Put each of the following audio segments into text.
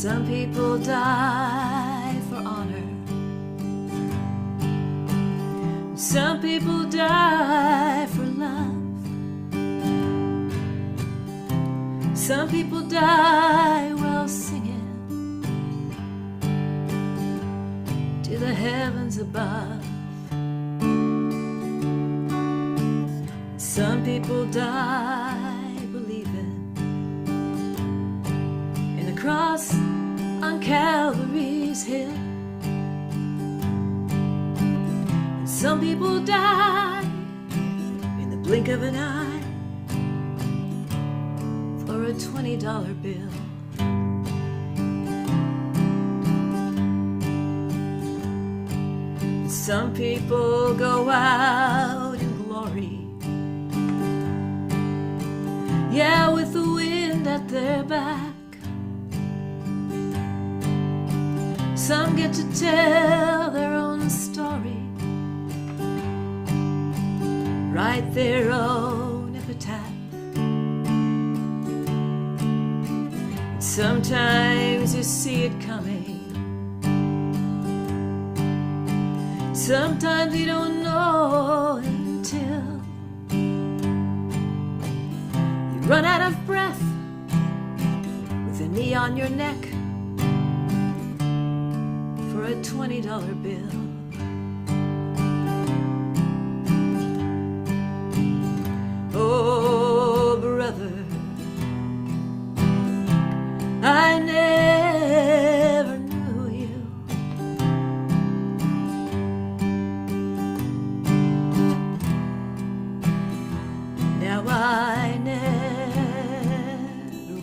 Some people die for honor. Some people die for love. Some people die while singing to the heavens above. Some people die believing in the cross on Calvary's hill. And some people die in the blink of an eye for a $20 bill. Some people go out in glory, yeah, with the wind at their back. Some get to tell their own story, write their own epitaph. Sometimes you see it coming, sometimes you don't know until you run out of breath with a knee on your neck for a $20 bill. Oh, brother, I never knew you. Now I never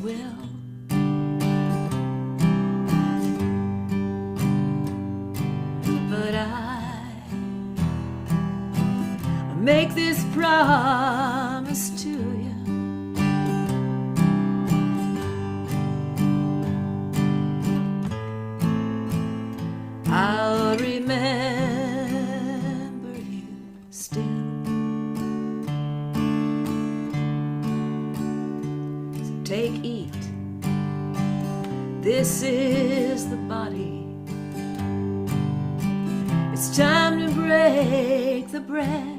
will. But I make this promise to you. I'll remember you still. So take, eat. This is the body. It's time to break the bread.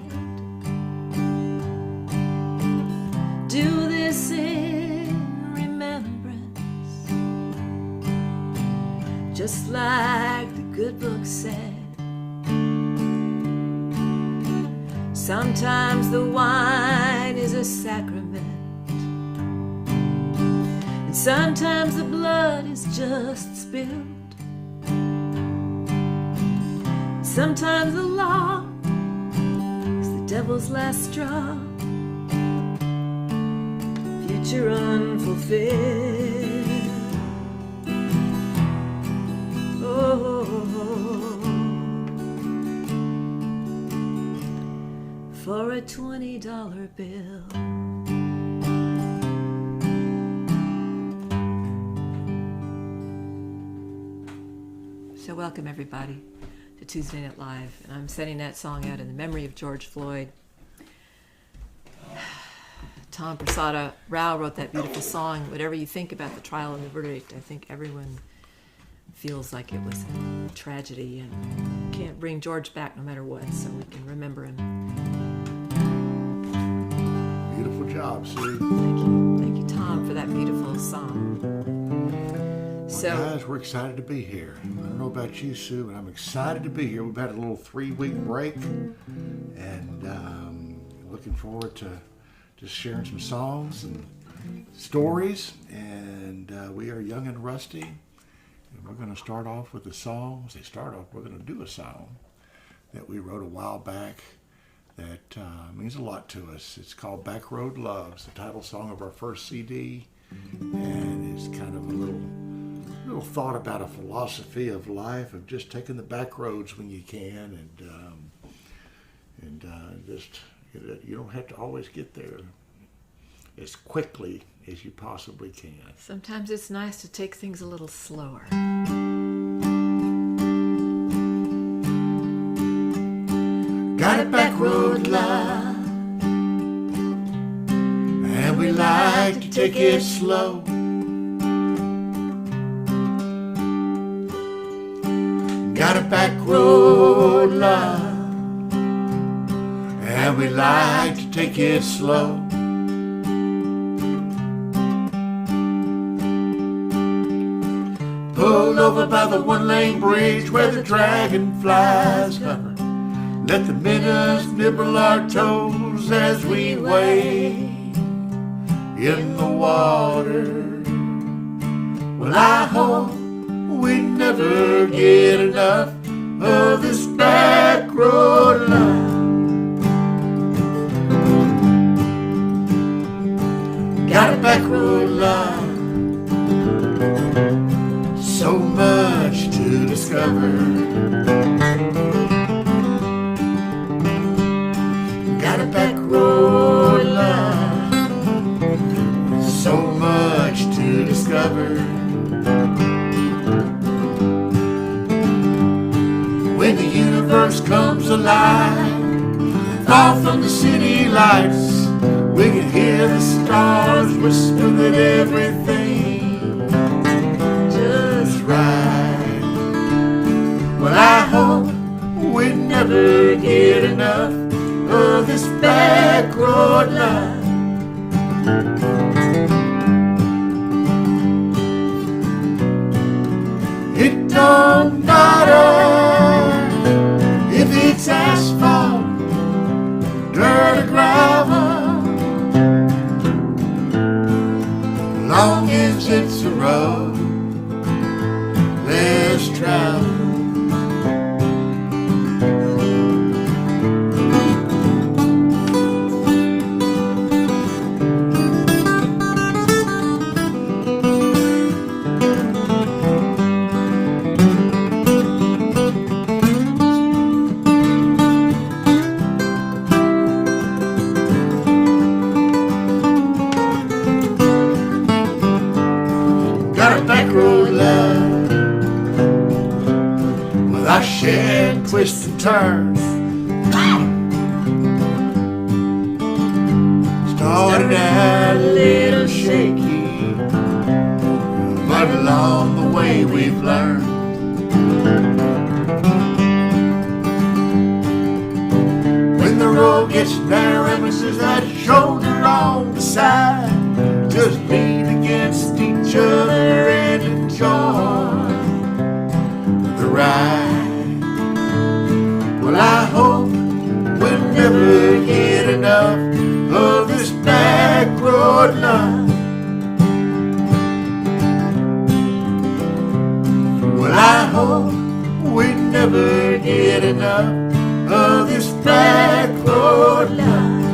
Do this in remembrance, just like the good book said. Sometimes the wine is a sacrament, and sometimes the blood is just spilled. Sometimes the law is the devil's last straw, future unfulfilled. Oh, for a $20 bill. So welcome everybody to Tuesday Night Live, and I'm sending that song out in the memory of George Floyd. Tom Prasada Rao wrote that beautiful song. Whatever you think about the trial and the verdict, I think everyone feels like it was a tragedy, and can't bring George back no matter what, so we can remember him. Beautiful job, Sue. Thank you, Tom, for that beautiful song. Well, guys, we're excited to be here. I don't know about you, Sue, but I'm excited to be here. We've had a little 3-week break, and looking forward to just sharing some songs and stories. And we are young and rusty, and we're going to start off with a song. We're going to do a song that we wrote a while back that means a lot to us. It's called Back Road Love. It's the title song of our first CD, and it's kind of a little thought about a philosophy of life, of just taking the back roads when you can, and just, you don't have to always get there as quickly as you possibly can. Sometimes it's nice to take things a little slower. Got a back road love, and we like to take it slow. got a back road love, and we like to take it slow. Pulled over by the one-lane bridge where the dragonflies hover. Let the minnows nibble our toes as we wade in the water. Well, I hope we never get enough of this back road life. Got a back road life, so much to discover. Got a back road life, so much to discover. When the universe comes alive, far from the city lights, we can hear the stars whisper that everything just right. Well, I hope we never get enough of this back road life. It don't matter if it's asphalt, dirt or gravel, long as it's a road less traveled. Shed twists and turns. Started out a little shaky, but along the way we've learned. When the road gets narrow and we see that shoulder on the side, just lean against each other and enjoy the ride. Well, I hope we'll never get enough of this back road life. Well, I hope we never get enough of this back road life.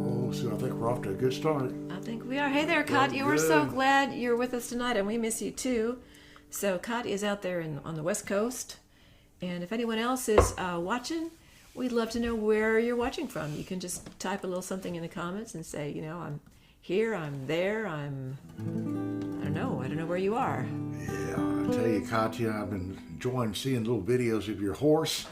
Oh, so I think we're off to a good start. I think we are. Hey there, Katya. We're so glad you're with us tonight, and we miss you too. So Katya is out there on the West Coast, and if anyone else is watching, we'd love to know where you're watching from. You can just type a little something in the comments and say, you know, I'm here, I'm there, I don't know where you are. Yeah, I tell you, Katya, I've been enjoying seeing little videos of your horse,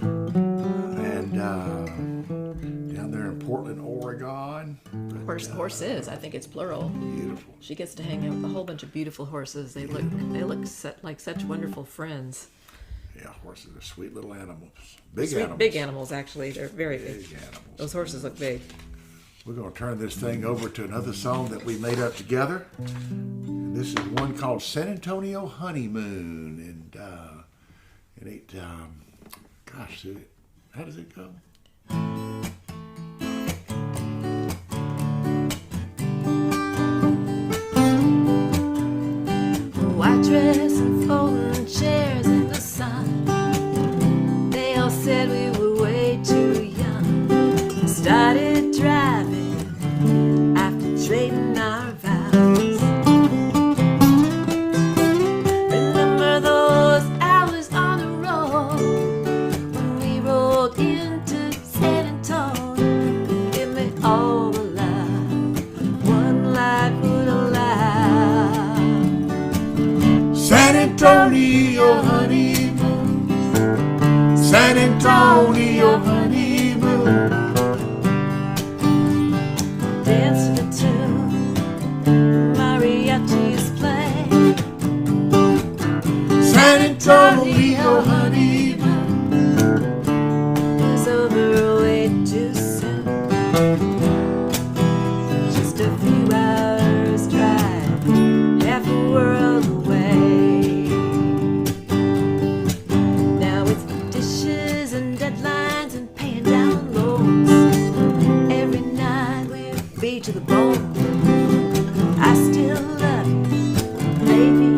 and down there in Portland, Oregon. Horses, I think it's plural. Beautiful. She gets to hang out with a whole bunch of beautiful horses. They look like such wonderful friends. Yeah, horses are sweet little animals. Big animals, actually. They're very big. Big animals. Those horses look big. We're going to turn this thing over to another song that we made up together. And this is one called San Antonio Honeymoon. And it, gosh, how does it go? White dress and folding chairs in the sun. They all said we were way too young. Started driving after trading our vows. Remember those hours on the road when we rolled into San Antonio. Give me all the love one life would allow. San Antonio honeymoon, San Antonio honeymoon. Dance to the tune, mariachi is playing. your honeymoon. was over way too soon. Just a few hours drive, half a world away. Now it's dishes and deadlines and paying down loans. Every night we're beat to the bone. I still love you, baby.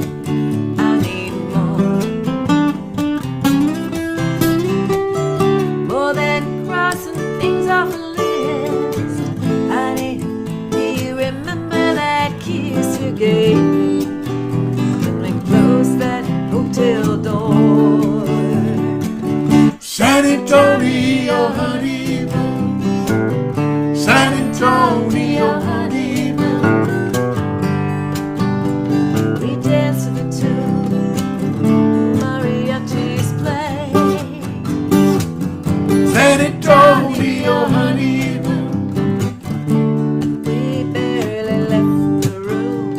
I need more. More than crossing things off a list. Honey, do you remember that kiss you gave me when we closed that hotel door? San Antonio honeymoon. San Antonio honeymoon. We danced to the tune mariachis play. San Antonio honeymoon. We barely left the room.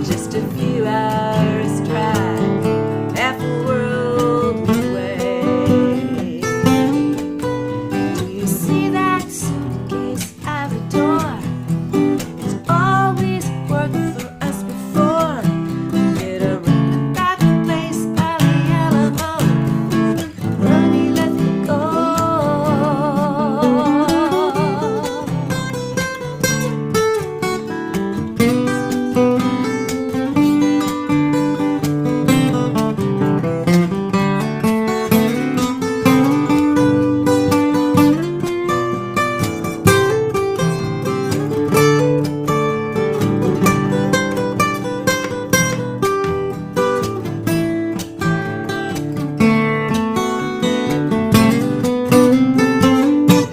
Just a few hours drive, half a world away. Do you see that suitcase at the door? It's always worked for us before. Get a room at that place by the Alamo. Honey, let's go.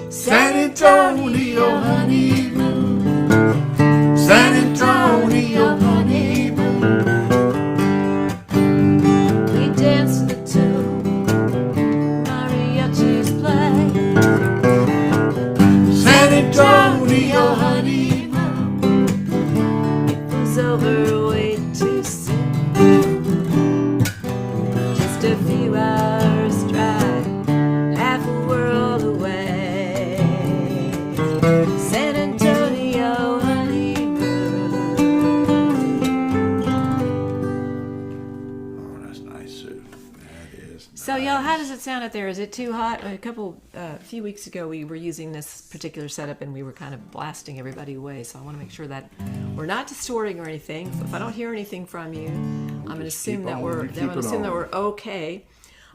San Antonio honeymoon. San Antonio honeymoon. We dance to the tune mariachis play. San Antonio honeymoon. It was over way too soon. Just a few hours drive, half a world away. San Antonio honeymoon. Oh, that's nice, Sue. That is. So, y'all, how does it sound out there? Is it too hot? A few weeks ago, we were using this particular setup and we were kind of blasting everybody away. So I want to make sure that we're not distorting or anything. So if I don't hear anything from you, I'm going to assume that we're okay.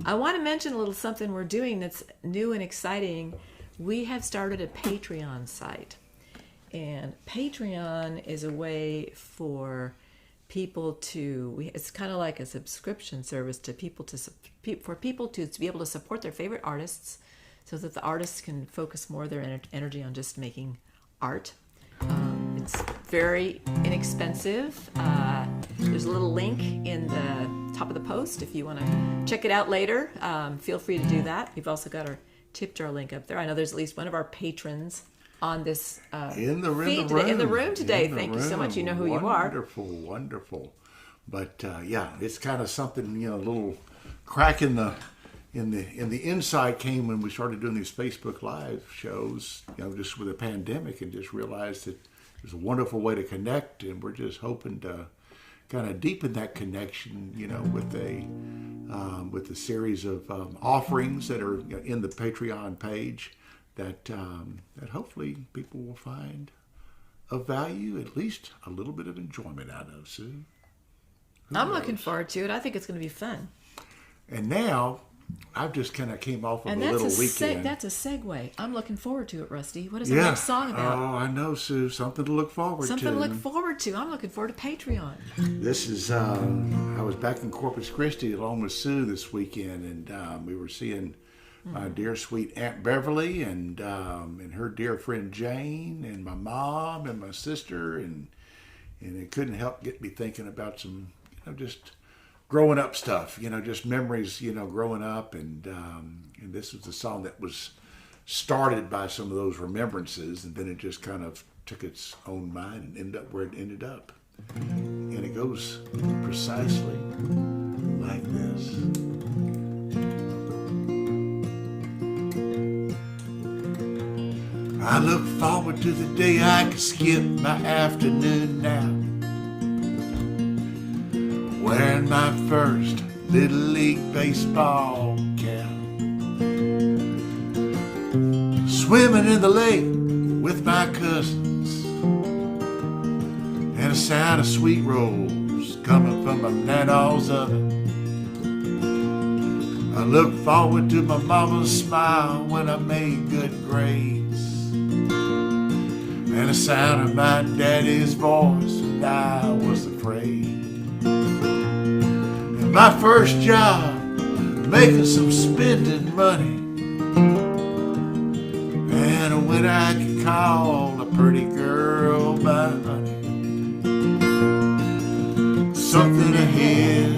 I want to mention a little something we're doing that's new and exciting. We have started a Patreon site, and Patreon is a way for people to. It's kind of like a subscription service to people for people to be able to support their favorite artists, so that the artists can focus more of their energy on just making art. It's very inexpensive. There's a little link in the top of the post if you want to check it out later. Feel free to do that. We've also got our tip jar link up there. I know there's at least one of our patrons on this In the feed room. today. In the room today. Thank you so much. You know who you are. Wonderful. But yeah, it's kind of something, a little crack in the inside came when we started doing these Facebook Live shows, just with the pandemic, and just realized that there's a wonderful way to connect, and we're just hoping to kind of deepen that connection, with a series of offerings that are in the Patreon page that hopefully people will find of value, at least a little bit of enjoyment out of, Sue. I'm looking forward to it. I think it's going to be fun. And now, I've just kind of came off of And a that's little weekend. that's a segue. I'm looking forward to it, Rusty. What is the next song about? Oh, I know, Sue. Something to look forward to. Something to look forward to. I'm looking forward to Patreon. This is, I was back in Corpus Christi along with Sue this weekend, and we were seeing my dear sweet Aunt Beverly and her dear friend Jane, and my mom and my sister, and it couldn't help get me thinking about some, just growing up stuff, just memories, growing up, and this was the song that was started by some of those remembrances, and then it just kind of took its own mind and ended up where it ended up. And it goes precisely like this. I look forward to the day I can skip my afternoon nap, wearing my first Little League baseball cap, swimming in the lake with my cousins, and a sound of sweet rolls coming from my nana's oven. I look forward to my mama's smile when I made good grades, and the sound of my daddy's voice when I was afraid. And my first job, making some spending money, and when I could call a pretty girl my honey. Something ahead,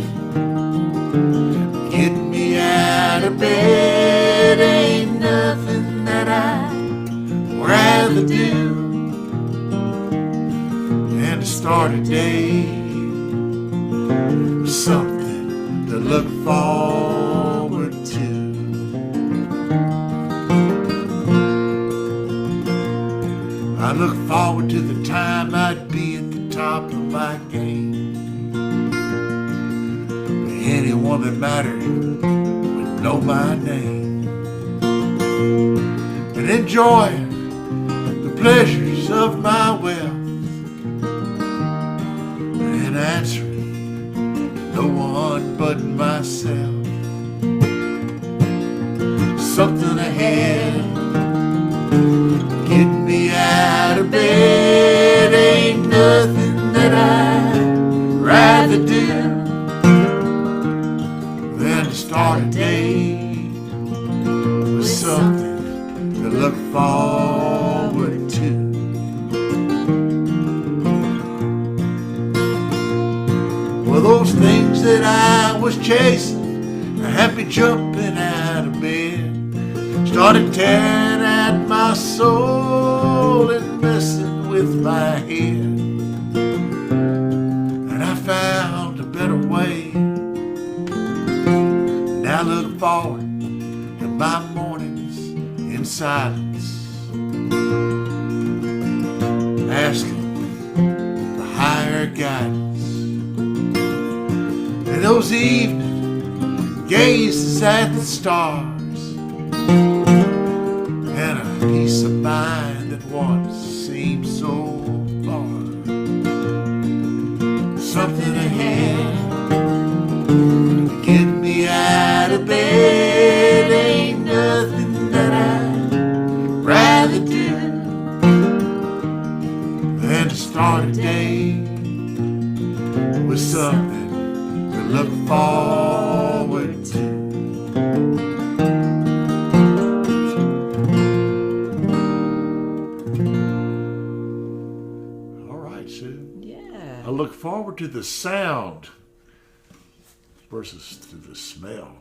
getting me out of bed, ain't nothing that I'd rather do than to start a day with something to look forward to. I look forward to the time I'd be at the top of my game. Anyone that mattered would know my name, and enjoying the pleasures of my wealth, and answering no one but myself. Something ahead, getting me out of bed, ain't nothing that I'd rather do than to start a day with something to look forward to. Well, those things that I was chasing, I had me jumping out of bed, started tearing at my soul and messing with my head. And I found a better way. I look forward to my mornings in silence, asking for higher guidance, and those evening gazes at the stars, and a peace of mind that once seemed so far. Something ahead, get me out of bed, ain't nothing that I'd rather do than to start a day with something to look forward to. All right, Sue. Yeah. I look forward to the sound versus to the smell.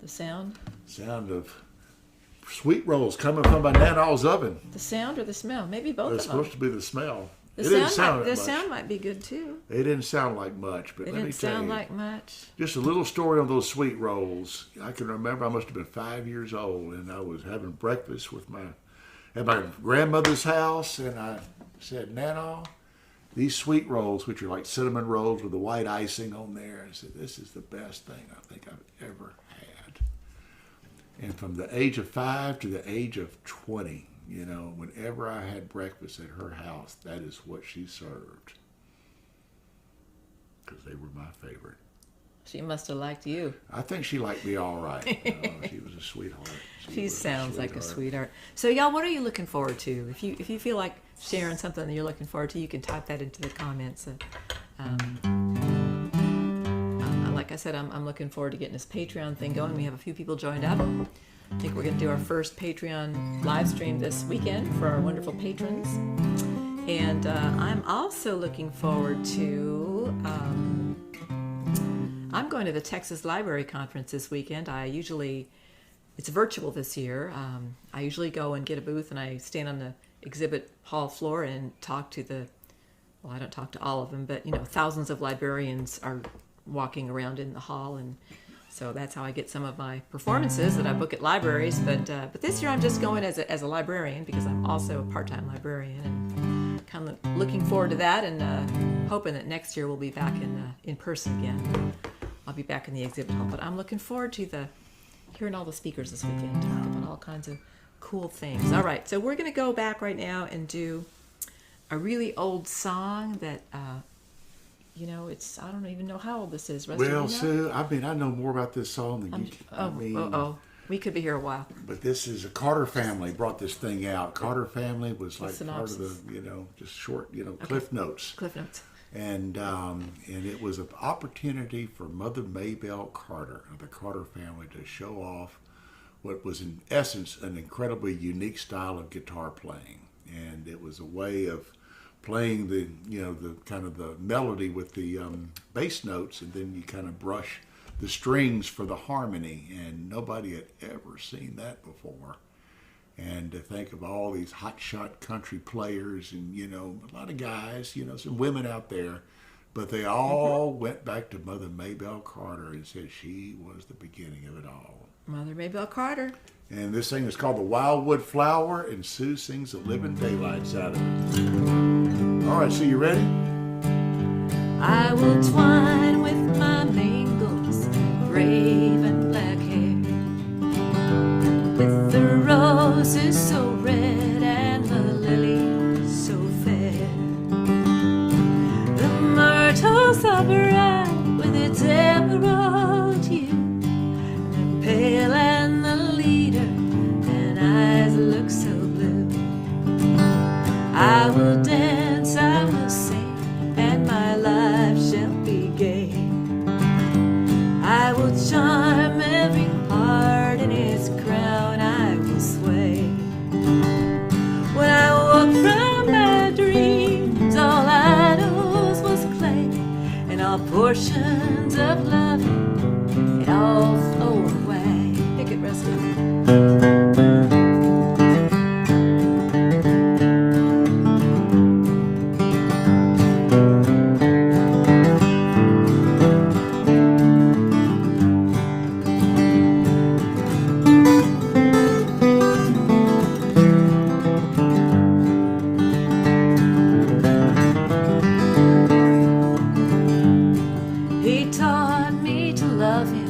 The sound? Sound of sweet rolls coming from my nana's oven. The sound or the smell? Maybe both It's of them. supposed to be the smell. The It didn't sound, sound might, that the much. sound might be good too. It didn't sound like much, but It let me didn't tell sound you. like much. Just a little story on those sweet rolls. I can remember I must have been 5 years old, and I was having breakfast at my grandmother's house, and I said, Nana, these sweet rolls, which are like cinnamon rolls with the white icing on there, I said, this is the best thing I think I've ever had. And from the age of 5 to the age of 20, whenever I had breakfast at her house, that is what she served. Because they were my favorite. She must have liked you. I think she liked me all right. She was a sweetheart. She sounds like a sweetheart. So y'all, what are you looking forward to? If you feel like sharing something that you're looking forward to, you can type that into the comments. Like I said, I'm looking forward to getting this Patreon thing going. We have a few people joined up. I think we're going to do our first Patreon live stream this weekend for our wonderful patrons. And I'm also looking forward to... I'm going to the Texas Library Conference this weekend. It's virtual this year. I usually go and get a booth and I stand on the exhibit hall floor and talk to I don't talk to all of them, but thousands of librarians are walking around in the hall, and so that's how I get some of my performances that I book at libraries. But this year I'm just going as a librarian because I'm also a part-time librarian, and kind of looking forward to that, and hoping that next year we'll be back in person again. I'll be back in the exhibit hall, but I'm looking forward to hearing all the speakers this weekend talk about all kinds of cool things. All right, so we're going to go back right now and do a really old song that, I don't even know how old this is. Rusty, Well, you know? Sue, I know more about this song than you can. We could be here a while. But this is a Carter family brought this thing out. Carter family was like part synopsis. of the, just short, Cliff Notes. Cliff Notes. And it was an opportunity for Mother Maybelle Carter of the Carter family to show off what was in essence an incredibly unique style of guitar playing. And it was a way of playing the kind of the melody with the bass notes, and then you kind of brush the strings for the harmony. And nobody had ever seen that before. And to think of all these hotshot country players and, a lot of guys, some women out there, but they all went back to Mother Maybelle Carter and said she was the beginning of it all. Mother Maybelle Carter. And this thing is called the Wildwood Flower, and Sue sings the living daylights out of it. All right, Sue, you ready? I will twine with my mangles, brave and black hair, with the roses so red and the lilies so fair. The myrtles are bright with its emerald hue, and pale and the leader, and eyes look so blue. I will dance, I will sing, and my life shall be gay. I will charm every heart in its crown, I will sway. When I woke from my dreams, all I knew was clay, and all portions of love, it all flowed away. Pick it, Rusty. He taught me to love him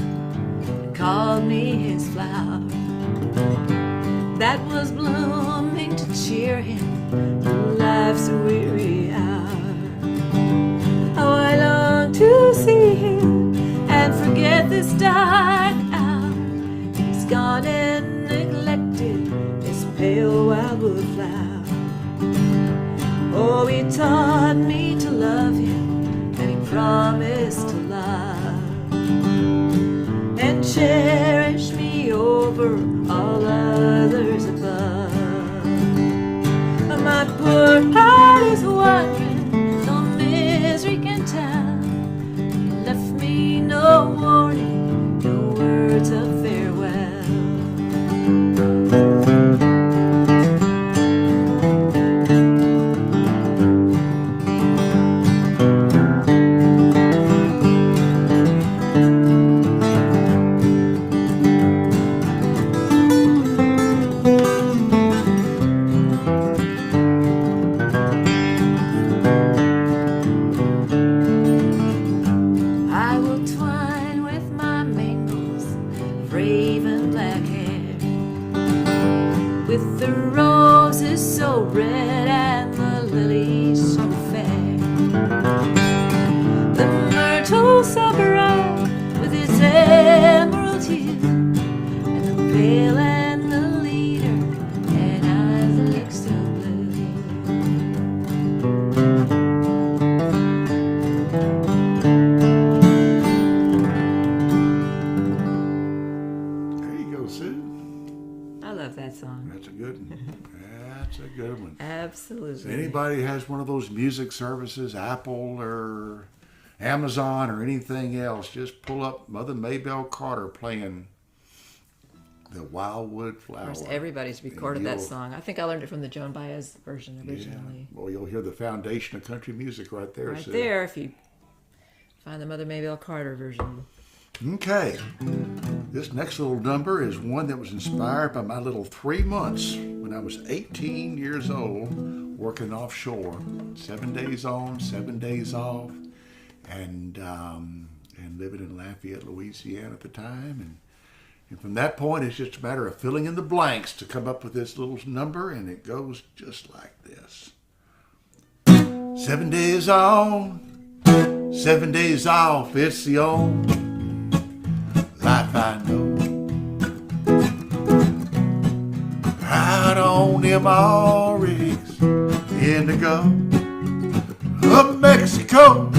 and called me his flower, that was blooming to cheer him in life's weary hour. Oh, I long to see him and forget this dark hour. He's gone and neglected this pale wildwood flower. Oh, he taught me to love him, and he promised to love and cherish me over all others above. My poor heart is wandering, no misery can tell. He left me no warning, no words of farewell. I will twine with my mangles, brave and black hair, with the roses so red and the lilies so fair. The myrtle so bright with its emerald hue, and the pale and the leader, and eyes look so blue. There you go, Sue. I love that song. That's a good one. That's a good one. Absolutely. So anybody has one of those music services, Apple or Amazon or anything else, just pull up Mother Maybelle Carter playing the Wildwood Flower. Of course, everybody's recorded that you'll- song. I think I learned it from the Joan Baez version Yeah. originally. Well, you'll hear the foundation of country music right there. Right Sue. there, if find the Mother Maybelle Carter version. Okay. This next little number is one that was inspired by my little 3 months when I was 18 years old, working offshore, 7 days on, 7 days off, and living in Lafayette, Louisiana at the time. And from that point, it's just a matter of filling in the blanks to come up with this little number, and it goes just like this. 7 days on, 7 days off, it's the only life I know. Out on them all rigs in the Gulf of Mexico.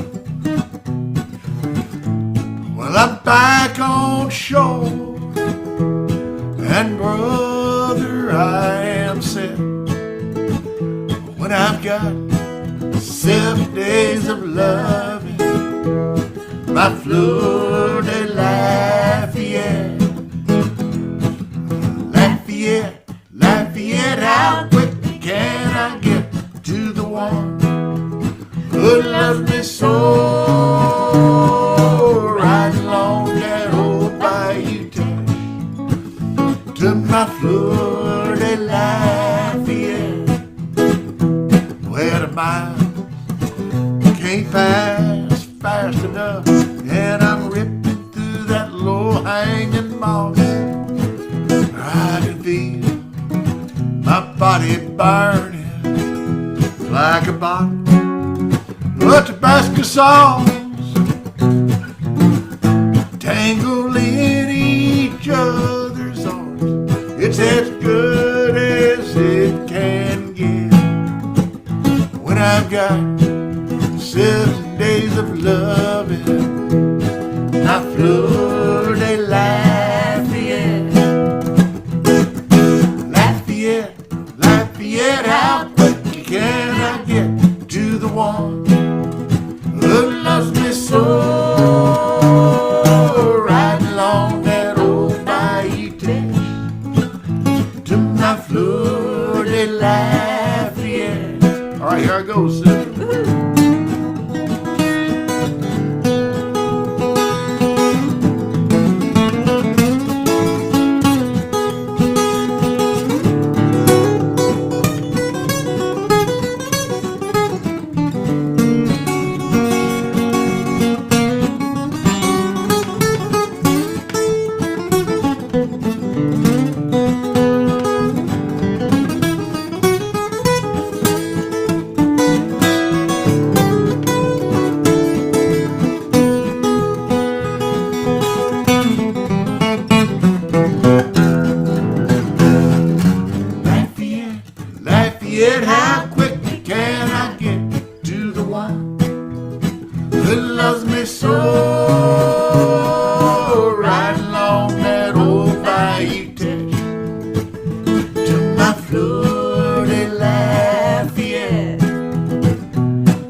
Well, I'm back on shore, and brother, I am set when I've got 7 days of loving my Fleur de Lafayette. Lafayette, Lafayette, how quick can I get to the one who loves me so? Right along that old bayou to my Fleur de Lafayette, where the mile can't pass fast enough, and I'm ripping through that low-hanging moss. I can feel my body burning like a bottle of Tabasco sauce, tangled in each other's arms. It's as good as it can get when I've got 7 days of loving my Fleur de Lafayette. Lafayette, Lafayette, how quick can I get to the one who loves me so? Right along that old bayou to my Fleur de Lafayette. All right, here I go, sister. Lafayette, how quick can I get to the one who loves me so? Right along that old bayou to my Fleur de Lafayette,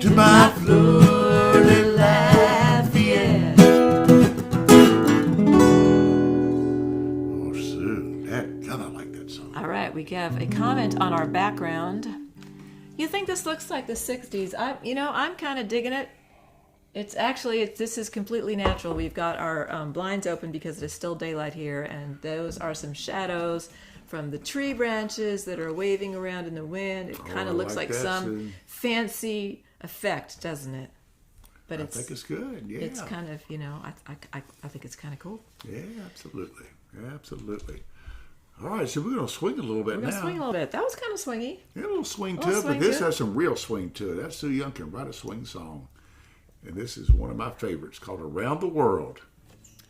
to my Fleur de Lafayette. Oh, Sue, I like that song. All right, we have a comment on our background. You think this looks like the 60s? I'm kind of digging it. This is completely natural. We've got our blinds open because it is still daylight here, and those are some shadows from the tree branches that are waving around in the wind. It kind of looks like some fancy effect, doesn't it? But I think it's good. Yeah, it's kind of I think it's kind of cool. Yeah, absolutely, absolutely. All right, so we're going to swing a little bit now. We're going to swing a little bit. That was kind of swingy. Yeah, a little swing to it, but this has some real swing to it. That's Sue Young can write a swing song. And this is one of my favorites called Around the World.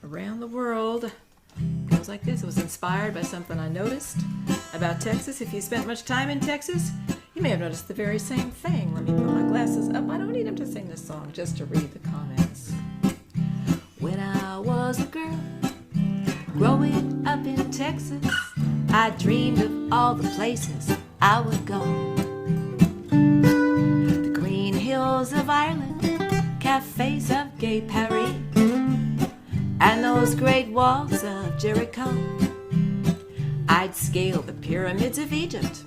Around the World goes like this. It was inspired by something I noticed about Texas. If you spent much time in Texas, you may have noticed the very same thing. Let me put my glasses up. I don't need him to sing this song, just to read the comments. When I was a girl, growing up in Texas, I dreamed of all the places I would go. The green hills of Ireland, cafes of gay Paris, and those great walls of Jericho. I'd scale the pyramids of Egypt,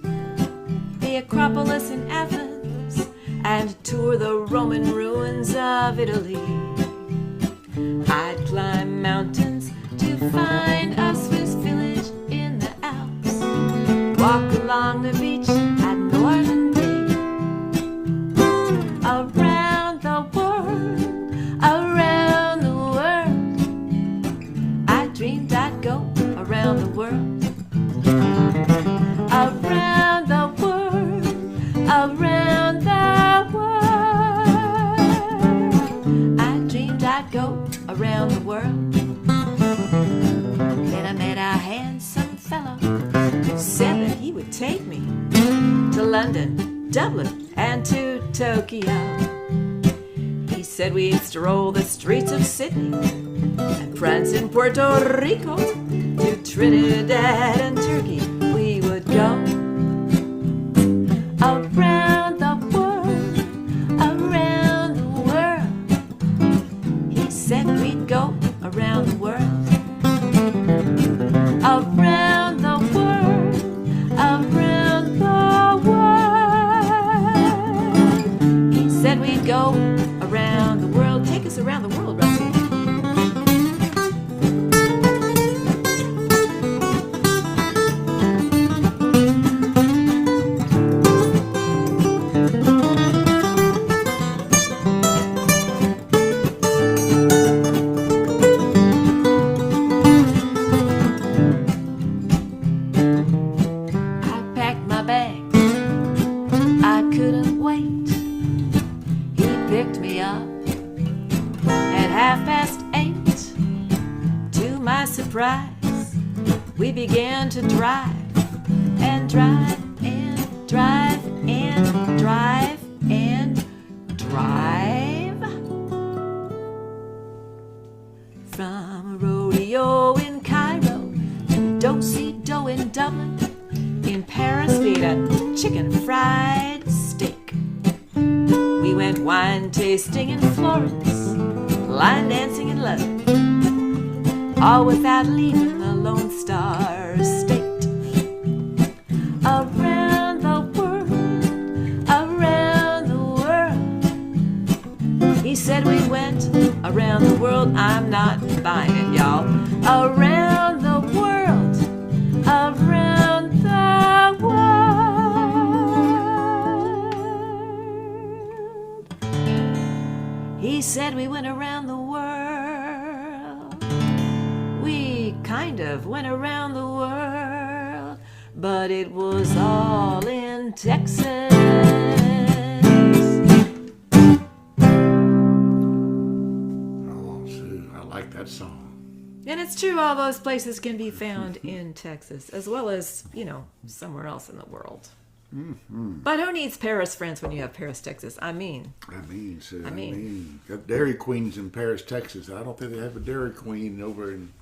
the Acropolis in Athens, and tour the Roman ruins of Italy. along the beach at Normandy. Around the world, around the world. I dreamed I'd go around the world. Around the world, around the world. I dreamed I'd go around the world. Then I met a handsome fellow who said that he would take me to London, Dublin, and to Tokyo. He said we'd stroll the streets of Sydney and prance in Puerto Rico. To Trinidad and Turkey we would go. Around the world, around the world. He said we'd go around the world. Around the world, around the world. He said we'd go around the world. Take us around the world, Rusty. We began to drive and drive and drive and drive and drive from a rodeo in Cairo to do-si-do in Dublin. In Paris we ate a chicken fried steak. We went wine tasting in Florence, line dancing in London, all without leaving the Lone Star State. Around the world, around the world. He said we went around the world. I'm not buying it, y'all. Around the world, around the world. He said we went around the world. We kind of went around the world, but it was all in Texas. Oh, Sue, I like that song. And it's true, all those places can be found in Texas, as well as, you know, somewhere else in the world. Mm-hmm. But who needs Paris, France, when you have Paris, Texas? Sue, got Dairy Queens in Paris, Texas. I don't think they have a Dairy Queen over in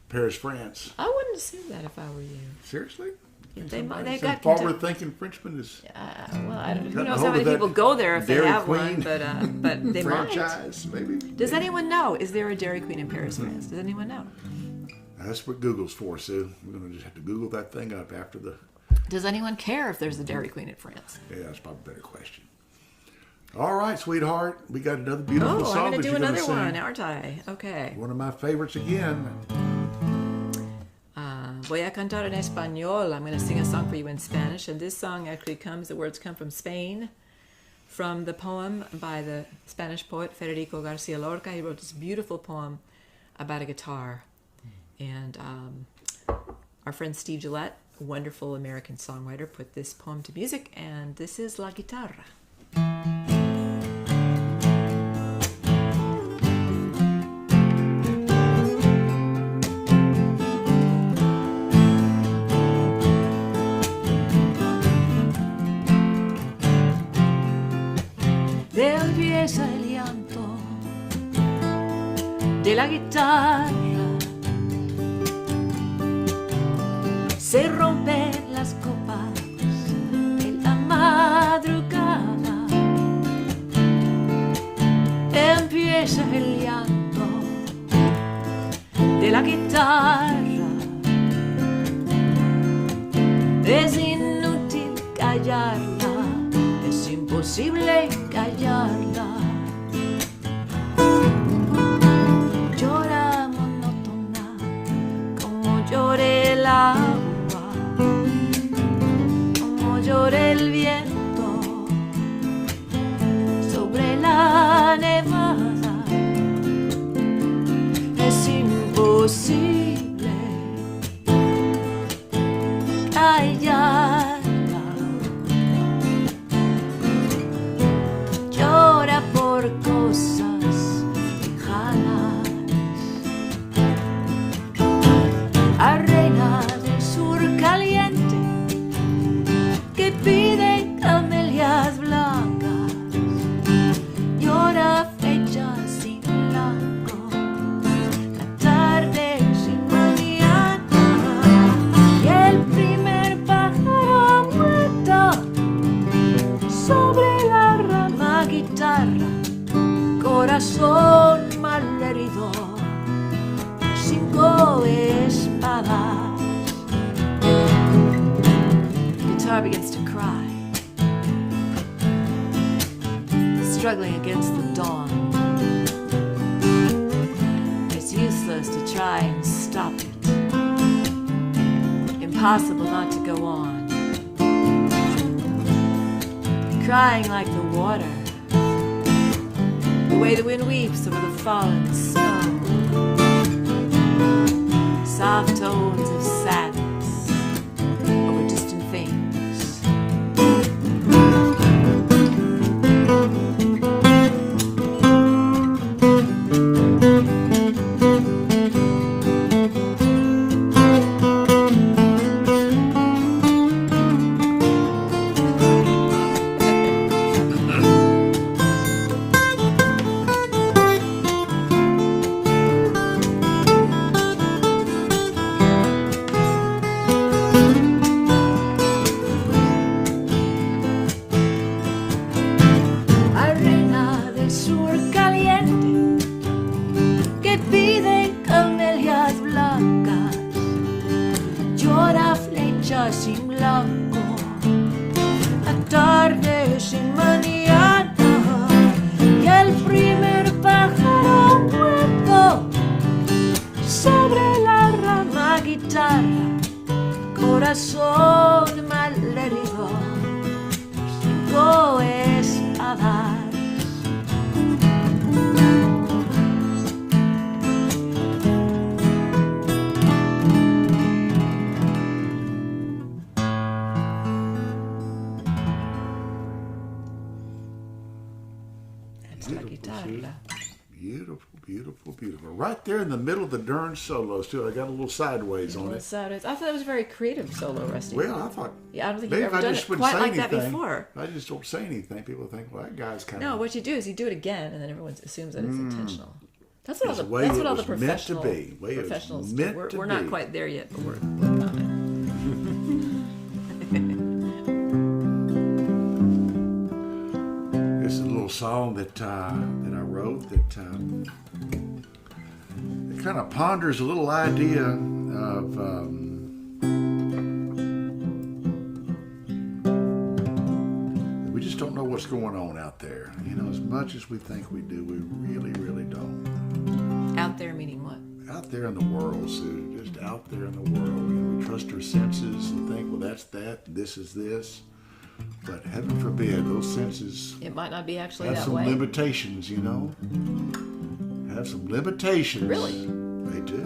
Paris, France. I wouldn't assume that if I were you. Seriously? They got some forward-thinking Frenchman is. Well, I don't know. Who knows how many people go there if they have one? But they franchise, might. Maybe. Does anyone know? Is there a Dairy Queen in Paris, France? Does anyone know? That's what Google's for, Sue. We're going to just have to Google that thing up after the. Does anyone care if there's a Dairy Queen in France? Yeah, that's probably a better question. All right, sweetheart. We got another beautiful song. I'm going to do another sing. one, aren't I? Okay. One of my favorites again. Voy a cantar en español. I'm going to sing a song for you in Spanish. And this song actually the words come from Spain, from the poem by the Spanish poet Federico Garcia Lorca. He wrote this beautiful poem about a guitar. And our friend Steve Gillette, a wonderful American songwriter, put this poem to music. And this is La Guitarra. Empieza el llanto de la guitarra, se rompen las copas en la madrugada. Empieza el llanto de la guitarra, es inútil callarla, es imposible callarla. Llora monótona como llora el agua, corazón malherido, 5 espadas. Guitar begins to cry, struggling against the dawn. It's useless to try and stop it. Impossible not to go on. Crying like the water, the way the wind weeps over the fallen snow. Soft tones of sadness over distant things. Sin blanco, la tarde sin mañana y el primer pájaro muerto sobre la rama. Guitarra, corazón malherido, 5 espadas. Beautiful, beautiful, beautiful. Right there in the middle of the darn solos, too. I got a little sideways on it. Sideways. I thought it was a very creative solo, Rusty. Well, I thought... Yeah, I don't think maybe you've ever done it quite like that before. I just don't say anything. People think, well, that guy's kind of... No, what you do is you do it again, and then everyone assumes that it's intentional. That's what all the professionals do. We're not quite there yet, but we're on it. This is a little song that I wrote that it kind of ponders a little idea of we just don't know what's going on out there. You know, as much as we think we do, we really, really don't. Out there meaning what? Out there in the world, Sue. Just out there in the world. You know, we trust our senses and think, well, that's that, this is this. But heaven forbid, those senses... It might not be actually have that some way. limitations, you know. Have some limitations. Really? They do.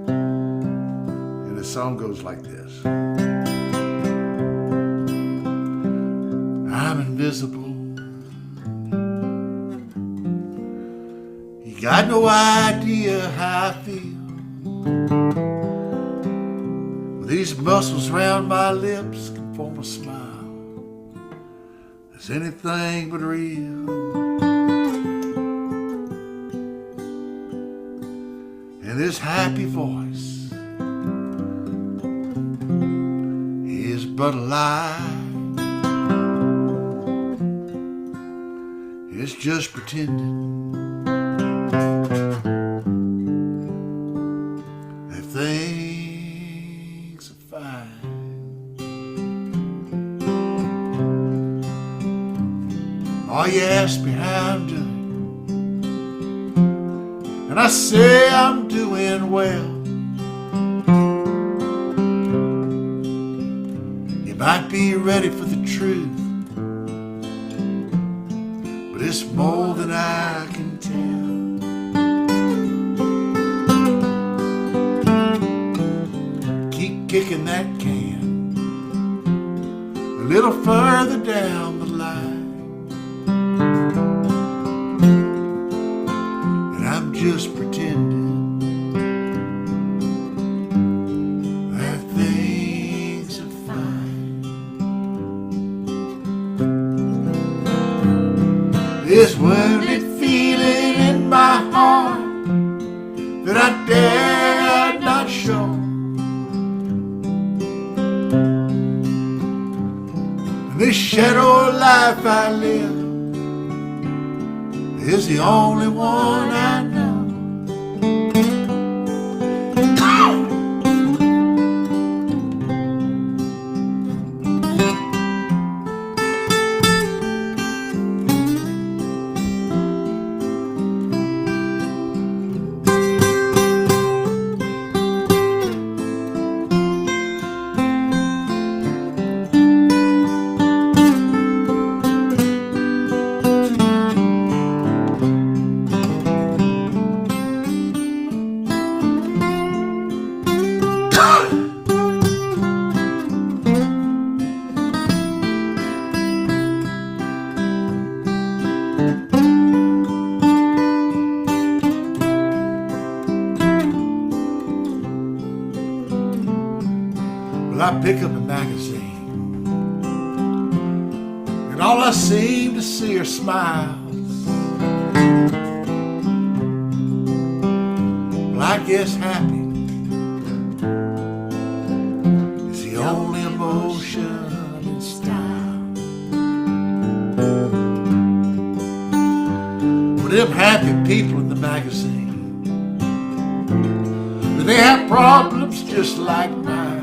And the song goes like this. I'm invisible. You got no idea how I feel. With these muscles round my lips can form a smile. It's anything but real. And this happy voice is but a lie. It's just pretending that things are fine. Oh, you ask me how I'm doing, and I say I'm doing well. You might be ready for the truth, but it's more than I can tell. Keep kicking that can a little further down the line. Just pretending that things are fine. This wounded feeling in my heart that I dare not show. And this shadow life I live is the only one I know. Well, I pick up a magazine, and all I seem to see are smiles. Well, I guess happy is the only emotion in style. Well, them happy people in the magazine, they have problems just like mine.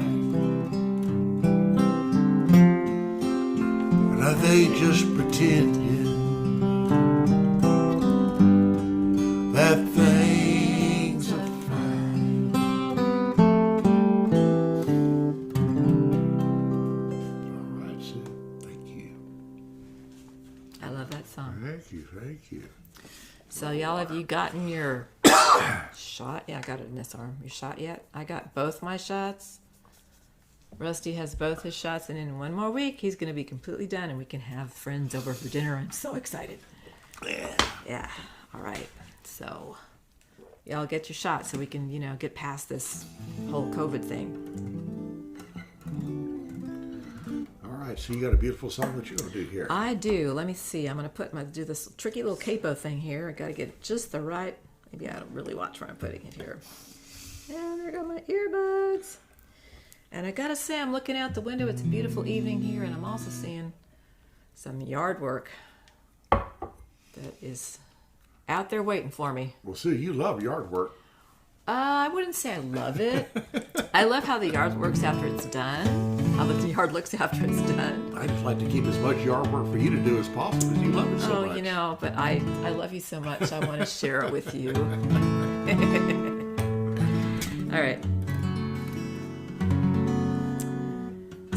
Are they just pretending that things are fine? All right, Sue. Thank you. I love that song. Thank you. Thank you. So, y'all, have you gotten your shot? Yeah, I got it in this arm. Your shot yet? I got both my shots. Rusty has both his shots, and in one more week, he's going to be completely done, and we can have friends over for dinner. I'm so excited. Yeah. All right. So, y'all get your shot so we can, get past this whole COVID thing. All right, so you got a beautiful song that you're going to do here. I do. Let me see. I'm going to do this tricky little capo thing here. I got to get just the right. Maybe I don't really watch where I'm putting it here. And there go my earbuds. And I gotta say, I'm looking out the window. It's a beautiful evening here, and I'm also seeing some yard work that is out there waiting for me. Well, Sue, you love yard work. I wouldn't say I love it. I love how the yard works after it's done. How the yard looks after it's done. I just like to keep as much yard work for you to do as possible because you love it so much. But I love you so much. I want to share it with you. All right.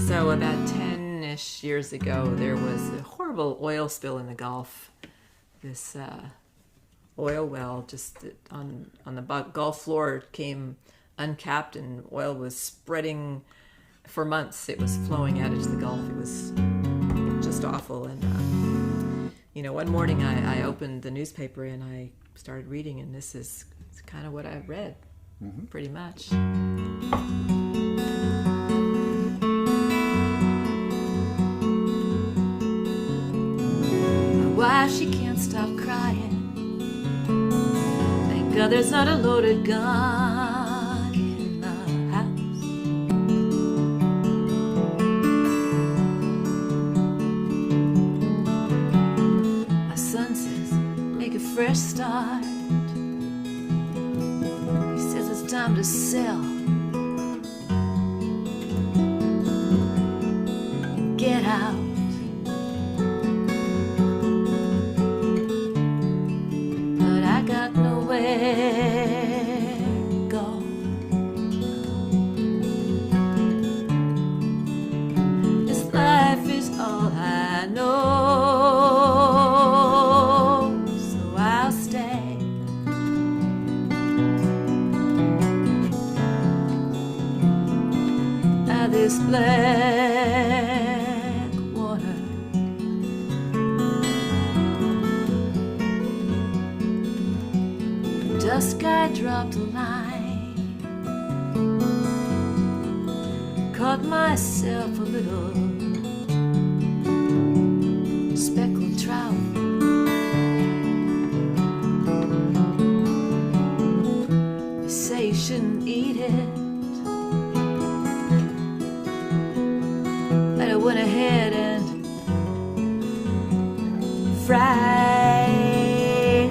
So about 10-ish years ago, there was a horrible oil spill in the Gulf. This oil well just on the Gulf floor came uncapped, and oil was spreading for months. It was flowing out into the Gulf. It was just awful. And one morning I opened the newspaper and I started reading, and this is kind of what I read, pretty much. Why she can't stop crying. Thank God there's not a loaded gun in the house. My son says, make a fresh start. He says it's time to sell. Get out. This black water, dusk I dropped a line, caught myself a little speckled trout. They say you shouldn't eat it. I went ahead and fried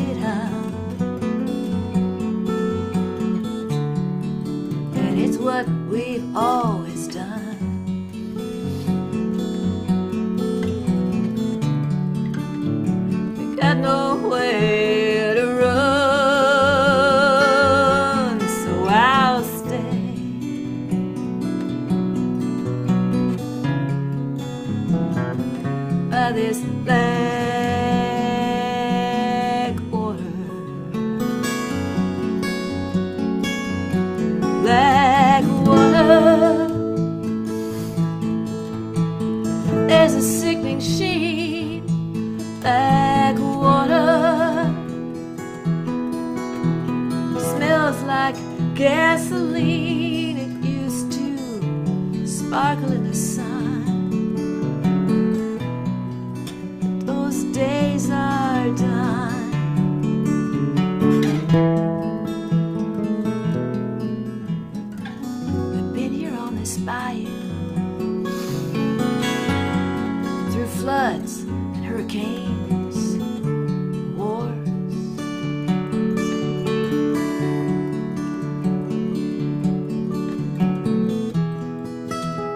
like gasoline. It used to sparkle in the sun. Those days are done. I've been here on this bayou through floods and hurricanes, wars.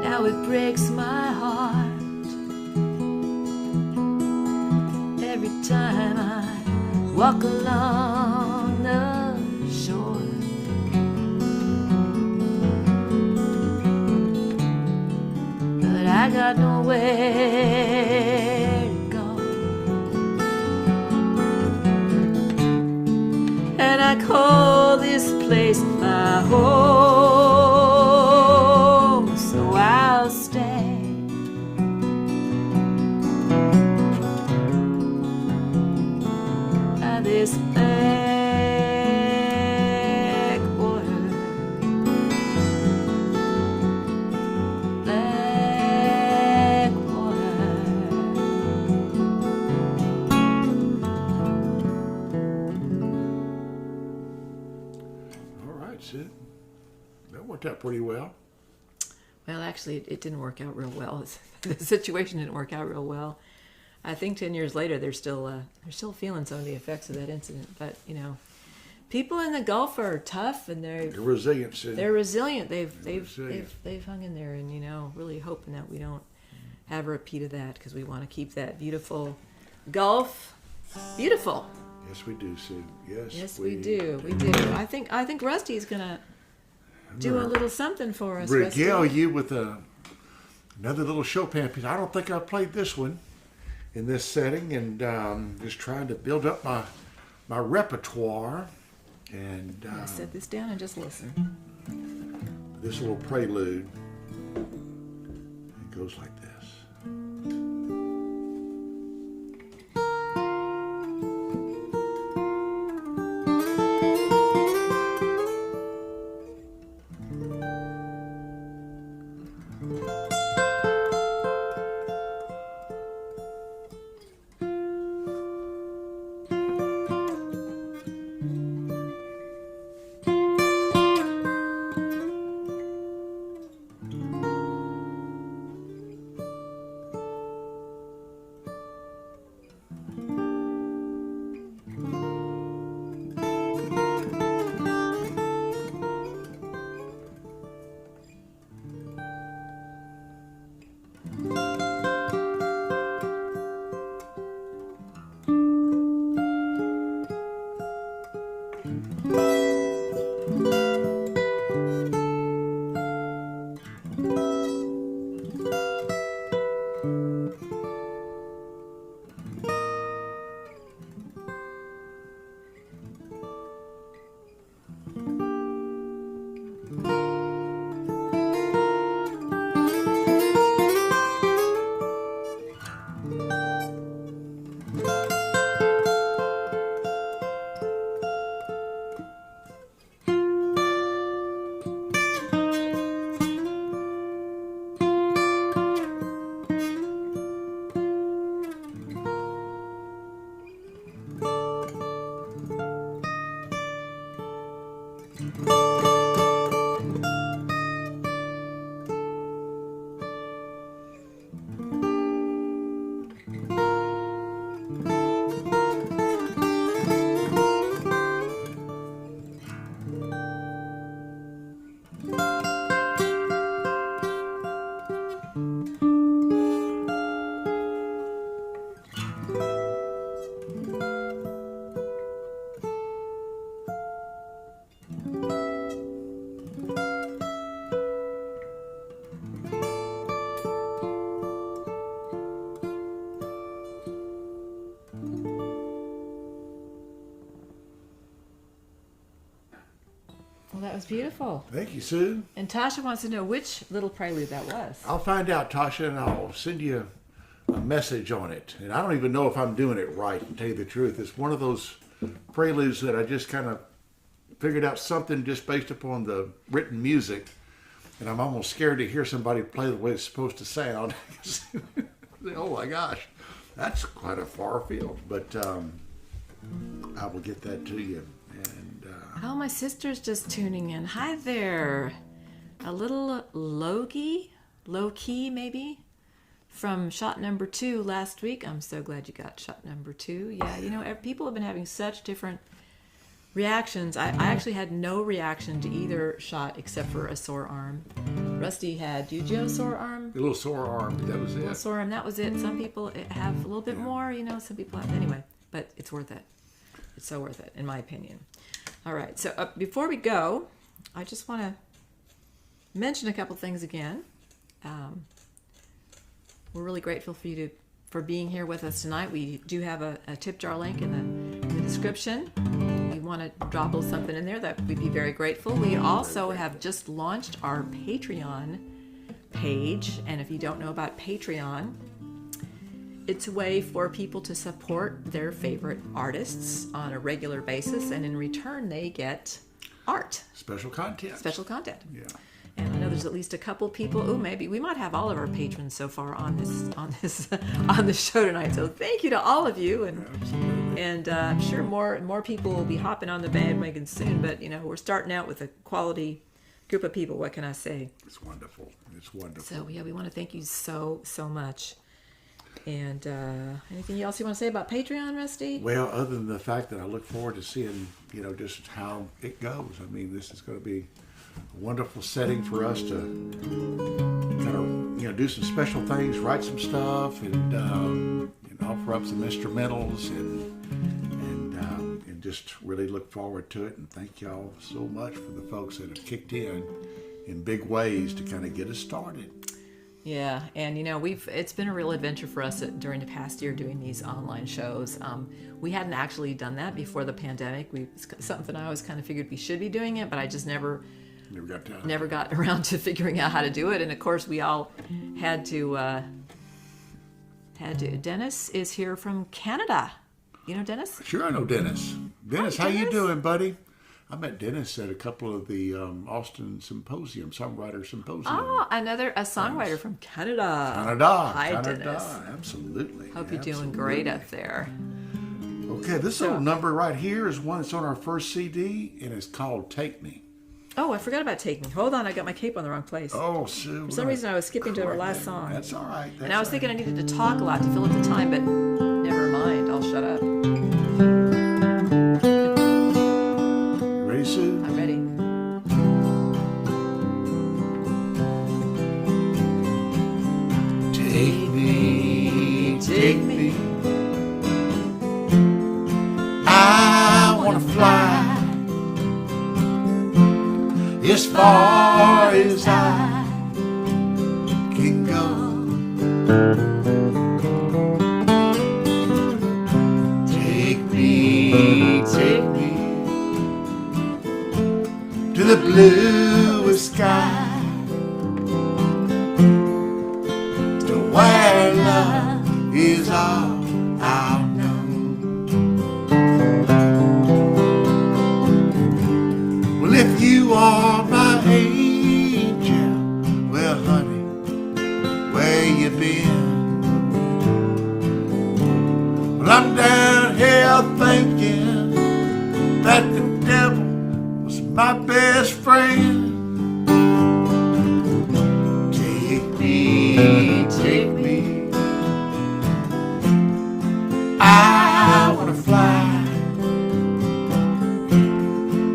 Now it breaks my heart every time I walk along the shore. But I got nowhere to go, and I call this place my home, so I'll stay. By this backwater, All right, Sid. That worked out pretty well. Well, actually, it didn't work out real well. The situation didn't work out real well. I think 10 years later, they're still feeling some of the effects of that incident. But you know, people in the Gulf are tough, and They're resilient, Sid. they're resilient. They've resilient. they've hung in there, and you know, really hoping that we don't have a repeat of that, because we want to keep that beautiful Gulf beautiful. Yes, we do, Sid. Yes, we do. We do. I think Rusty's gonna do a little something for us. Regale Rusty. you with another little Chopin piece. I don't think I've played this one in this setting, and just trying to build up my repertoire. And I'm gonna set this down and just listen. this little prelude, it goes like this. Well, that was beautiful. Thank you, Sue. And Tasha wants to know which little prelude that was. I'll find out, Tasha, and I'll send you a message on it. And I don't even know if I'm doing it right, to tell you the truth. It's one of those preludes that I just kind of figured out something just based upon the written music, and I'm almost scared to hear somebody play the way it's supposed to sound. Oh my gosh, that's quite a far field, but I will get that to you. And oh, my sister's just tuning in. Hi there. A little low key maybe, from shot number 2 last week. I'm so glad you got shot number 2. Yeah, people have been having such different reactions. I actually had no reaction to either shot except for a sore arm. Rusty had, did you have a sore arm? a little sore arm, that was it. Sore arm, that was it. Some people have a little bit more, some people have, anyway, but it's worth it. It's so worth it, in my opinion. All right, so before we go, I just want to mention a couple things again. We're really grateful for being here with us tonight. We do have a tip jar link in the description. If you want to drop a little something in there, that we'd be very grateful. We also have just launched our Patreon page, and if you don't know about Patreon, it's a way for people to support their favorite artists on a regular basis, and in return they get art. Special content. Yeah. And I know there's at least a couple people. Oh, maybe we might have all of our patrons so far on the show tonight. So thank you to all of you, and I'm sure more people will be hopping on the bandwagon soon. But we're starting out with a quality group of people. What can I say? It's wonderful. So yeah, we want to thank you so much. And anything else you want to say about Patreon, Rusty? Well, other than the fact that I look forward to seeing just how it goes. I mean, this is going to be a wonderful setting for us to kind of do some special things, write some stuff, and offer up some instrumentals, and just really look forward to it. And thank y'all so much for the folks that have kicked in big ways to kind of get us started. Yeah, and it's been a real adventure for us during the past year doing these online shows. We hadn't actually done that before the pandemic. Something I always kind of figured we should be doing it, but I just never got around to figuring out how to do it. And of course, we all had to. Dennis is here from Canada. You know Dennis? Sure, I know Dennis. Dennis, how you doing, buddy? I met Dennis at a couple of the Austin songwriter symposium. Oh, a songwriter from Canada. Hi, Dennis. Absolutely. Hope you're doing great up there. Okay, this little number right here is one that's on our first CD, and it's called Take Me. Oh, I forgot about Take Me. Hold on, I got my cape on the wrong place. Oh, Sue. For some reason, I was skipping to our last song. That's all right. And I was thinking I needed to talk a lot to fill up the time, but never mind. I'll shut up. Ready, Sue? I'm ready. Take me, take me. I want to fly as far as I can go. Take me to the bluest sky, to where love is all I'll know. Well, if you are my angel, well, honey, where you been? Well, I'm down here thinking that the devil was my best friend. Take me. I want to fly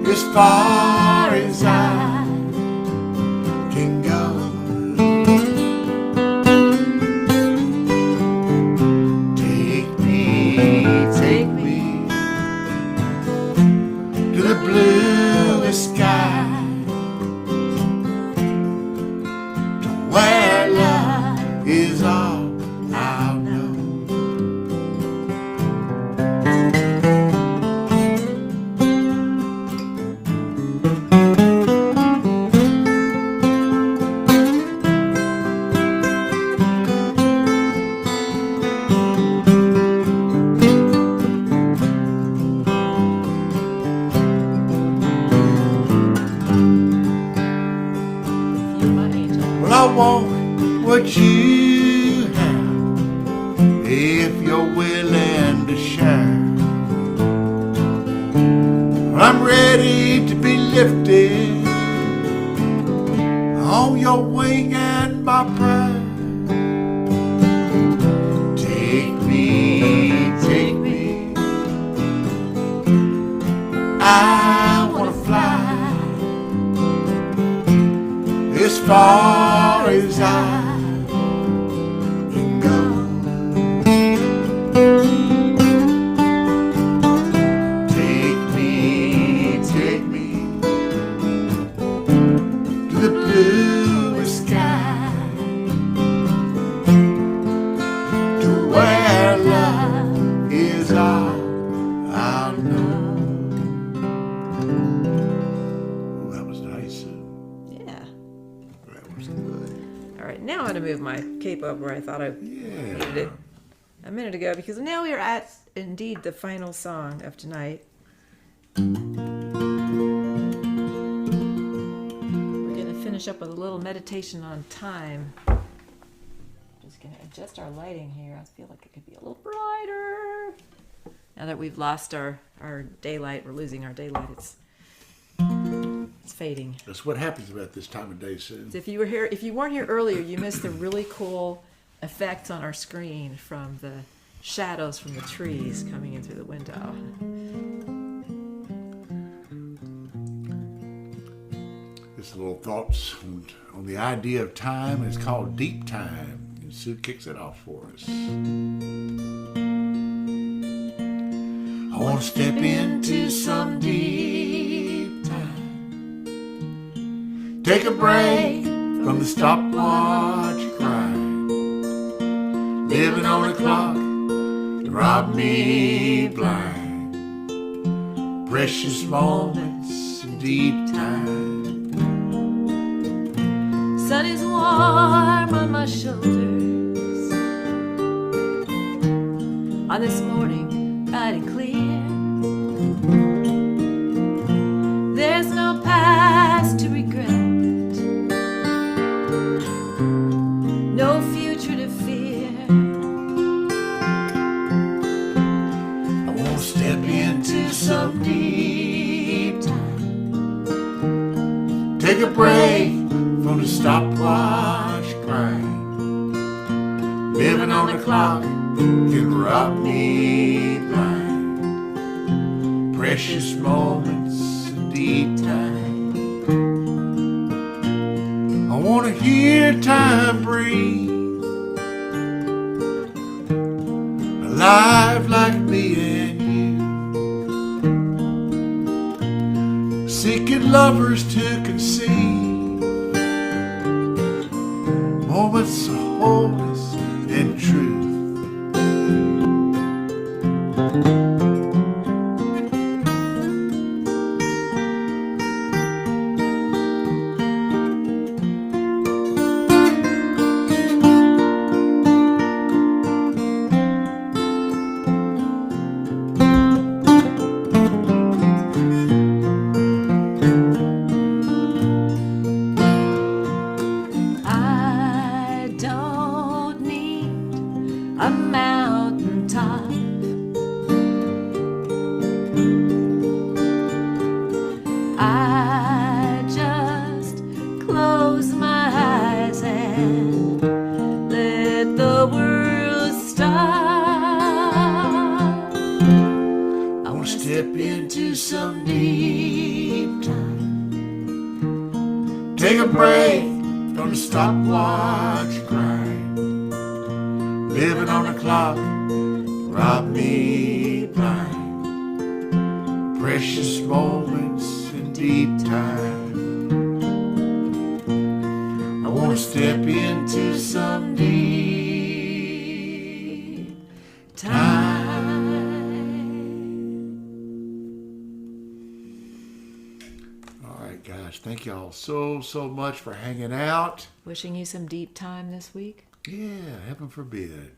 as far as I can go. Take me to the bluest sky, to where love is all I'll know. want what you have if you're willing to share. I'm ready to be lifted on your wing and my prayer. Take me, take me. I wanna fly as far as I can go. Take me to the bluest sky, to where love is all I'll know. Oh, that was nice. Yeah. That was good. All right, now I'm going to move my cape up where I thought I needed it a minute ago, because now we are at, indeed, the final song of tonight. We're going to finish up with a little meditation on time. Just going to adjust our lighting here. I feel like it could be a little brighter. Now that we've lost our daylight, we're losing our daylight. It's fading. That's what happens about this time of day, Sue. So if you weren't here earlier, you missed the really cool effects on our screen from the shadows from the trees coming in through the window. Just little thoughts on the idea of time. It's called deep time. And Sue kicks it off for us. I want to step into some deep time. Take a break from the stopwatch grind. Living on a clock that robbed me blind. Precious moments in deep time. Sun is warm on my shoulders on this morning, bright and clear. There's no past to regret, no future to fear. I won't step into some deep time. Take a break from the stopwatch grind. Living on the clock can rob me blind. Precious moments in deep time. I want to hear time breathe, alive like me and you, seeking lovers to conceive. Moments of wholeness and truth. A mountaintop, I just close my eyes and let the world stop. I want to step into some deep time. Take a break from the stopwatch grind. Living on the clock, rob me blind. Precious moments in deep time. I want to step into some deep time. All right, guys. Thank y'all so much for hanging out. Wishing you some deep time this week. Yeah, heaven forbid.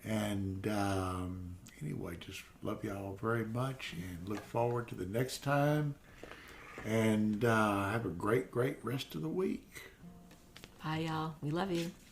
And anyway, just love y'all very much and look forward to the next time. And have a great rest of the week. Bye, y'all. We love you.